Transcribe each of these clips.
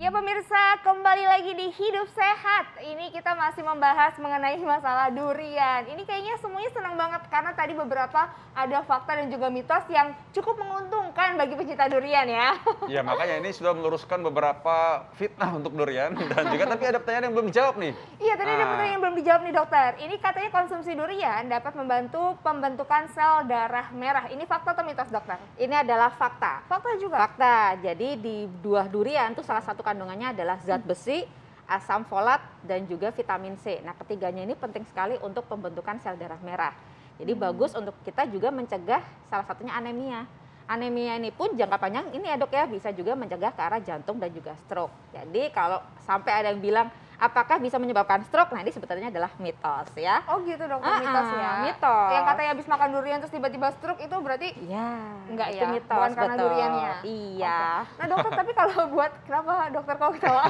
Ya pemirsa, kembali lagi di Hidup Sehat. Ini kita masih membahas mengenai masalah durian. Ini kayaknya semuanya senang banget karena tadi beberapa ada fakta dan juga mitos yang cukup menguntungkan bagi pecinta durian ya. Ya makanya ini sudah meluruskan beberapa fitnah untuk durian dan juga tapi ada pertanyaan yang belum dijawab nih. Iya, tadi ada pertanyaan yang belum dijawab nih dokter. Ini katanya konsumsi durian dapat membantu pembentukan sel darah merah. Ini fakta atau mitos dokter? Ini adalah fakta. Fakta juga? Fakta. Jadi di buah durian itu salah satu kandungannya adalah zat besi, asam folat, dan juga vitamin C. Nah, ketiganya ini penting sekali untuk pembentukan sel darah merah. Jadi bagus untuk kita juga mencegah salah satunya anemia. Anemia ini pun jangka panjang ini ya dok ya, bisa juga mencegah ke arah jantung dan juga stroke. Jadi kalau sampai ada yang bilang apakah bisa menyebabkan stroke, nah ini sebetulnya adalah mitos ya. Oh gitu dokter, mitos ya? Mitos. Yang katanya habis makan durian terus tiba-tiba stroke itu berarti Iya, enggak itu ya? mitos, Bukan karena betul. duriannya? Iya. Oke. Nah dokter, tapi kalau buat, kenapa dokter kau ketawa?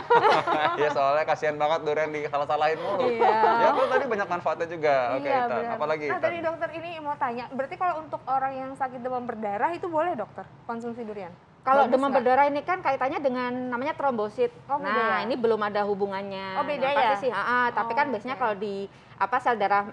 Ya soalnya kasihan banget durian salah-salahin mulu. Iya. Ya kan tadi banyak manfaatnya juga. Oke, Iya, Tan. benar. Apalagi Nah Tan? tadi dokter ini mau tanya, berarti kalau untuk orang yang sakit demam berdarah itu boleh dokter konsumsi durian? Kalau Bagus demam nggak? berdarah ini kan kaitannya dengan namanya trombosit. Oh, beda Nah, ya? ini belum ada hubungannya. Oh, beda Nah, pasti ya? sih, tapi kan biasanya oke. kalau di sel darah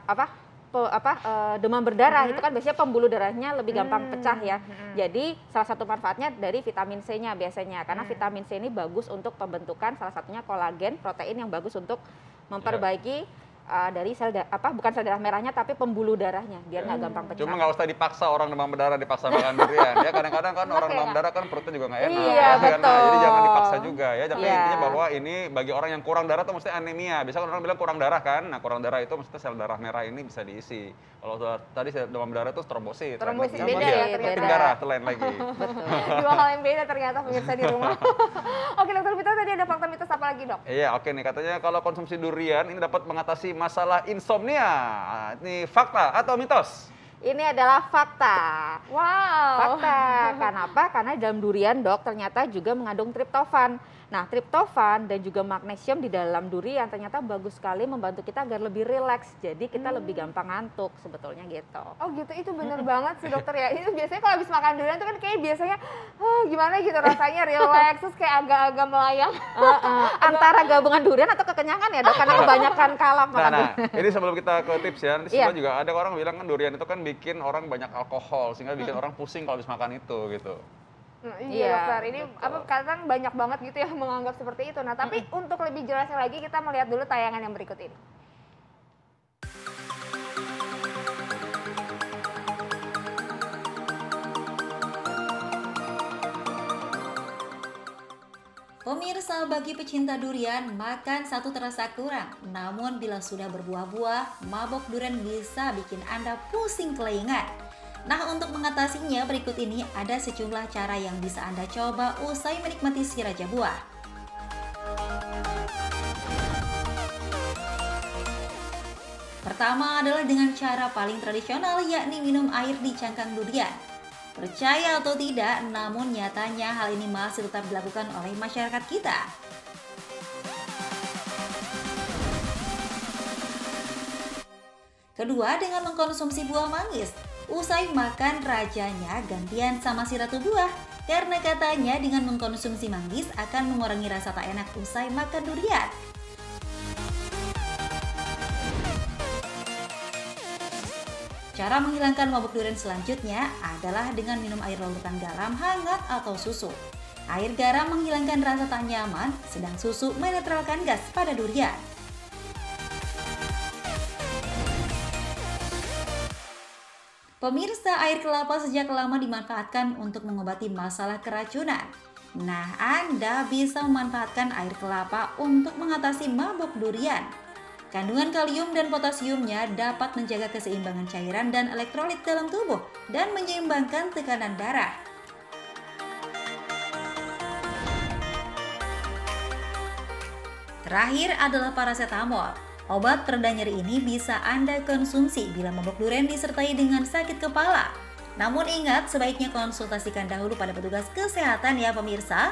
demam berdarah itu kan biasanya pembuluh darahnya lebih gampang pecah ya. Jadi salah satu manfaatnya dari vitamin C-nya biasanya karena vitamin C ini bagus untuk pembentukan salah satunya kolagen, protein yang bagus untuk memperbaiki dari bukan sel darah merahnya tapi pembuluh darahnya biar nggak gampang pecah. Cuma nggak usah dipaksa orang demam berdarah dipaksa makan durian. Ya kadang-kadang kan orang Oke, demam Kak. berdarah kan perutnya juga nggak enak. Iya, ya kan? Nah, jadi betul. jangan dipaksa juga ya. Tapi Iya. intinya bahwa ini bagi orang yang kurang darah tuh mesti anemia. Biasanya orang bilang kurang darah kan. Nah kurang darah itu maksudnya sel darah merah ini bisa diisi. Kalau tadi sel demam berdarah itu trombosit. Trombosit, Lain lagi. beda ya ternyata. Penting darah itu lain lagi. Dua hal yang beda ternyata pemirsa di rumah. Oke dokter Vita, tadi ada fakta mitos apa lagi dok? Iya, oke nih katanya kalau konsumsi durian ini dapat mengatasi masalah insomnia. Nah, ini fakta atau mitos? Ini adalah fakta. Wow. Fakta. Kenapa? Karena di dalam durian dok ternyata juga mengandung triptofan. Nah, triptofan dan juga magnesium di dalam durian ternyata bagus sekali membantu kita agar lebih rileks. Jadi kita lebih gampang ngantuk sebetulnya gitu. Oh gitu, itu bener banget sih dokter ya. Itu biasanya kalau habis makan durian itu kan kayak biasanya gimana gitu rasanya relax, terus kayak agak-agak melayang. Antara gabungan durian atau kekenyangan ya dok? Karena kebanyakan kalap makan Nah, durian. ini sebelum kita ke tips ya, nanti Iya. sebenarnya juga ada orang bilang kan durian itu kan bikin orang banyak alkohol, sehingga bikin orang pusing kalau habis makan itu gitu. Nah, Iya, iya dokter, ini betul. kadang banyak banget gitu ya menganggap seperti itu. Nah tapi untuk lebih jelasnya lagi kita melihat dulu tayangan yang berikut ini. Pemirsa, bagi pecinta durian, makan satu terasa kurang. Namun bila sudah berbuah-buah, mabok durian bisa bikin Anda pusing telinga. Nah, untuk mengatasinya berikut ini ada sejumlah cara yang bisa Anda coba usai menikmati si raja buah. Pertama adalah dengan cara paling tradisional, yakni minum air di cangkang durian. Percaya atau tidak, namun nyatanya hal ini masih tetap dilakukan oleh masyarakat kita. Kedua, dengan mengkonsumsi buah manggis. Usai makan, rajanya gantian sama si ratu buah. Karena katanya dengan mengkonsumsi manggis akan mengurangi rasa tak enak usai makan durian. Cara menghilangkan mabuk durian selanjutnya adalah dengan minum air larutan garam hangat atau susu. Air garam menghilangkan rasa tak nyaman, sedang susu menetralkan gas pada durian. Pemirsa, air kelapa sejak lama dimanfaatkan untuk mengobati masalah keracunan. Nah, Anda bisa memanfaatkan air kelapa untuk mengatasi mabuk durian. Kandungan kalium dan potasiumnya dapat menjaga keseimbangan cairan dan elektrolit dalam tubuh dan menyeimbangkan tekanan darah. Terakhir adalah paracetamol. Obat pereda nyeri ini bisa Anda konsumsi bila mabuk durian disertai dengan sakit kepala. Namun ingat, sebaiknya konsultasikan dahulu pada petugas kesehatan ya pemirsa.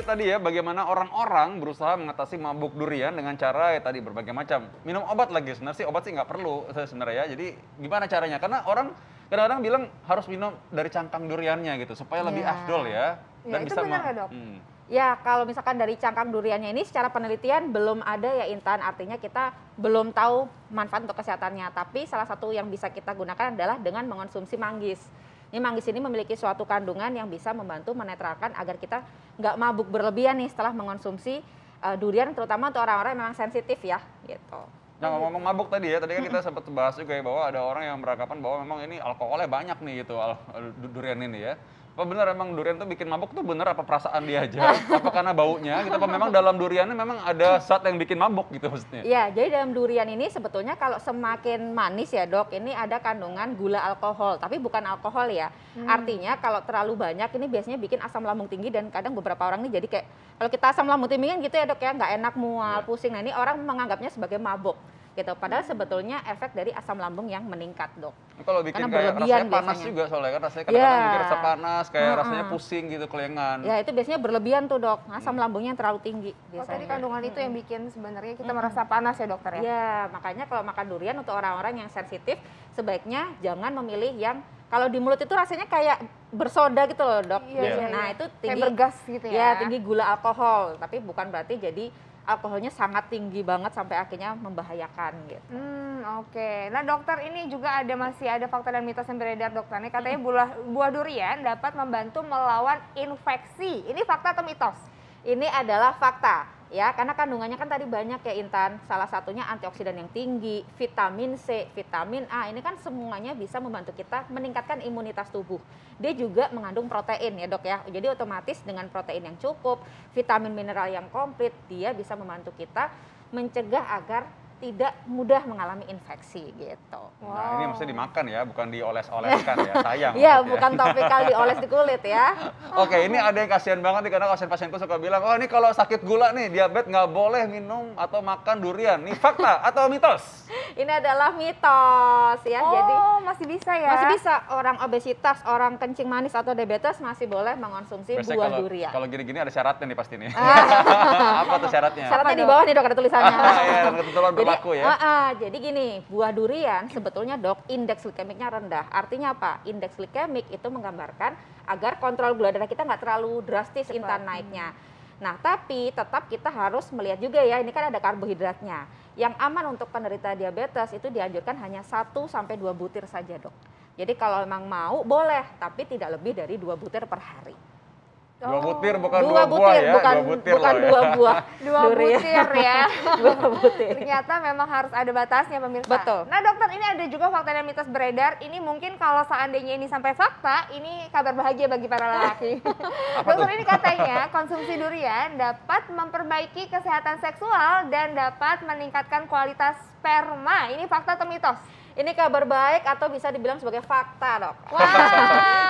tadi ya bagaimana orang-orang berusaha mengatasi mabuk durian dengan cara ya tadi berbagai macam. Minum obat lagi, sebenarnya sih obat sih nggak perlu sebenarnya ya. Jadi gimana caranya? Karena orang kadang-kadang bilang harus minum dari cangkang duriannya gitu supaya lebih Iya. afdol ya. Ya, itu benar nggak, Dok? Ya, kalau misalkan dari cangkang duriannya ini secara penelitian belum ada ya Intan, artinya kita belum tahu manfaat untuk kesehatannya. Tapi salah satu yang bisa kita gunakan adalah dengan mengonsumsi manggis. Ini manggis ini memiliki suatu kandungan yang bisa membantu menetralkan agar kita nggak mabuk berlebihan nih setelah mengonsumsi durian, terutama untuk orang-orang yang memang sensitif ya, gitu. Nah ngomong mabuk tadi ya, tadi kan kita sempat bahas juga ya bahwa ada orang yang beranggapan bahwa memang ini alkoholnya banyak nih gitu, durian ini ya. Apa benar emang durian tuh bikin mabuk tuh bener apa perasaan dia aja? Apa karena baunya gitu, apa memang dalam duriannya memang ada zat yang bikin mabuk gitu maksudnya? Ya, jadi dalam durian ini sebetulnya kalau semakin manis ya dok, ini ada kandungan gula alkohol, tapi bukan alkohol ya. Artinya kalau terlalu banyak ini biasanya bikin asam lambung tinggi dan kadang beberapa orang nih jadi kayak, kalau kita asam lambung tinggi kan gitu ya dok ya, nggak enak, mual, pusing. Nah ini orang menganggapnya sebagai mabuk gitu. Padahal sebetulnya efek dari asam lambung yang meningkat dok. Kalau bikin Karena kayak berlebihan rasanya panas biasanya. juga soalnya kan rasanya kadang-kadang Ya. bikin rasa panas, kayak rasanya pusing gitu, kelengan. Ya itu biasanya berlebihan tuh dok, asam lambungnya yang terlalu tinggi Oh, biasanya. tadi kandungan itu yang bikin sebenarnya kita merasa panas ya, Dokter ya? Ya, makanya kalau makan durian untuk orang-orang yang sensitif, sebaiknya jangan memilih yang kalau di mulut itu rasanya kayak bersoda gitu loh dok. Iya, Nah iya. itu Kayak tinggi, bergas gitu ya? ya tinggi gula alkohol, tapi bukan berarti jadi alkoholnya sangat tinggi banget sampai akhirnya membahayakan gitu. Oke. Nah, dokter, ini juga masih ada fakta dan mitos yang beredar, dokter. Nih katanya buah durian dapat membantu melawan infeksi. Ini fakta atau mitos? Ini adalah fakta ya, karena kandungannya kan tadi banyak ya Intan. Salah satunya antioksidan yang tinggi, vitamin C, vitamin A. Ini kan semuanya bisa membantu kita meningkatkan imunitas tubuh. Dia juga mengandung protein ya dok ya. Jadi otomatis dengan protein yang cukup, vitamin mineral yang komplit, dia bisa membantu kita mencegah agar tidak mudah mengalami infeksi gitu. Nah ini mesti dimakan ya, bukan dioles-oleskan ya, sayang. Iya, maksudnya. bukan topikal dioles di kulit ya. Oke, ini ada yang kasihan banget nih karena pasien-pasienku suka bilang, oh ini kalau sakit gula nih, diabetes nggak boleh minum atau makan durian. Ini fakta atau mitos? Ini adalah mitos ya. Oh, Jadi masih bisa ya? masih bisa orang obesitas, orang kencing manis atau diabetes masih boleh mengonsumsi Biasanya buah kalau durian. kalau gini-gini ada syaratnya nih pasti nih. Apa tuh syaratnya? Syaratnya di bawah nih dok, ada tulisannya. Ya, ketentuan berlaku ya. Jadi gini, buah durian sebetulnya dok indeks glikemiknya rendah. Artinya apa? Indeks glikemik itu menggambarkan agar kontrol gula darah kita nggak terlalu drastis Intan naiknya. Nah, tapi tetap kita harus melihat juga ya, ini kan ada karbohidratnya. Yang aman untuk penderita diabetes itu dianjurkan hanya 1-2 butir saja dok. Jadi kalau memang mau boleh, tapi tidak lebih dari 2 butir per hari. 2 butir bukan 2 Dua buah butir, ya, bukan 2 butir bukan loh ya. 2 buah. 2 durian. butir ya. 2 butir. Ternyata memang harus ada batasnya pemirsa. Betul. Nah dokter, ini ada juga fakta dan mitos beredar. Ini mungkin kalau seandainya ini sampai fakta, ini kabar bahagia bagi para lelaki. Dokter, ini katanya konsumsi durian dapat memperbaiki kesehatan seksual dan dapat meningkatkan kualitas sperma. Ini fakta atau mitos? Ini kabar baik atau bisa dibilang sebagai fakta dok. Wah.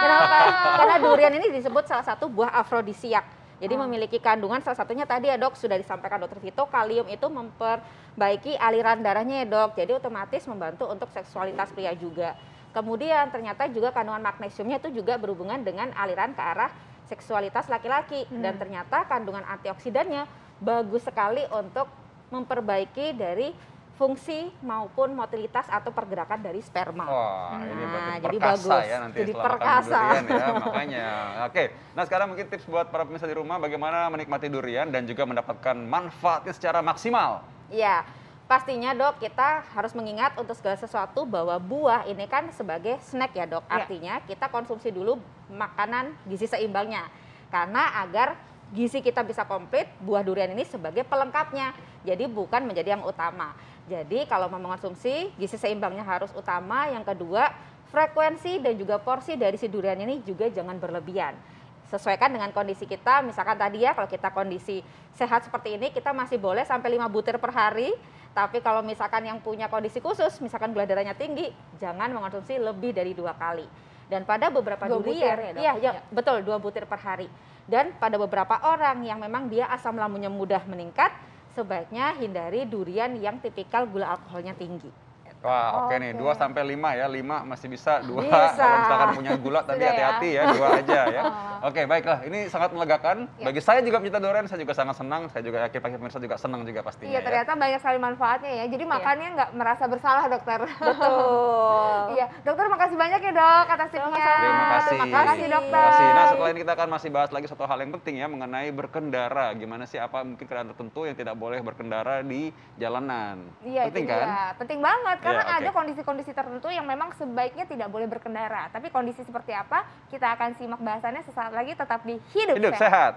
Kenapa? Karena durian ini disebut salah satu buah afrodisiak. Jadi memiliki kandungan salah satunya tadi ya dok, sudah disampaikan dokter Vito, kalium itu memperbaiki aliran darahnya ya dok. Jadi otomatis membantu untuk seksualitas pria juga. Kemudian ternyata juga kandungan magnesiumnya itu juga berhubungan dengan aliran ke arah seksualitas laki-laki. Dan ternyata kandungan antioksidannya bagus sekali untuk memperbaiki dari fungsi maupun motilitas atau pergerakan dari sperma. Wah, ini berarti jadi perkasa bagus. ya nanti Jadi setelah makan perkasa. durian ya, makanya. Oke, nah sekarang mungkin tips buat para pemirsa di rumah bagaimana menikmati durian dan juga mendapatkan manfaatnya secara maksimal. Iya, pastinya dok kita harus mengingat untuk segala sesuatu bahwa buah ini kan sebagai snack ya dok. Artinya kita konsumsi dulu makanan gizi seimbangnya. Karena agar gizi kita bisa komplit, buah durian ini sebagai pelengkapnya. Jadi bukan menjadi yang utama. Jadi kalau mau mengonsumsi, gizi seimbangnya harus utama. Yang kedua, frekuensi dan juga porsi dari si durian ini juga jangan berlebihan. Sesuaikan dengan kondisi kita, misalkan tadi ya kalau kita kondisi sehat seperti ini, kita masih boleh sampai 5 butir per hari. Tapi kalau misalkan yang punya kondisi khusus, misalkan gula darahnya tinggi, jangan mengonsumsi lebih dari 2 kali. Dan pada beberapa 2 butir durian, ya, Dok? iya betul 2 butir per hari. Dan pada beberapa orang yang memang dia asam lambungnya mudah meningkat, sebaiknya hindari durian yang tipikal gula alkoholnya tinggi. Wah, oke nih, 2 sampai 5 ya. 5 masih bisa, 2 Bisa. kalau misalkan punya gula tadi Sudah ya. hati-hati ya, 2 aja ya. Oke, baiklah. Ini sangat melegakan. Ya. Bagi saya juga pencinta durian, saya juga sangat senang. Saya juga yakin pemirsa juga senang juga pastinya Iya, ya. ternyata banyak sekali manfaatnya ya. Jadi makannya nggak merasa bersalah, dokter. Betul. Iya, dokter makasih banyak ya dok atas tipsnya. Terima kasih. Terima kasih dokter. Terima kasih. Nah, setelah ini kita akan masih bahas lagi satu hal yang penting ya mengenai berkendara. Gimana sih apa mungkin kendaraan tertentu yang tidak boleh berkendara di jalanan. Iya, Penting itu kan? dia. Penting banget karena Iya, oke. ada kondisi-kondisi tertentu yang memang sebaiknya tidak boleh berkendara. Tapi kondisi seperti apa? Kita akan simak bahasannya sesaat lagi, tetap di Hidup Hidup Sehat. sehat.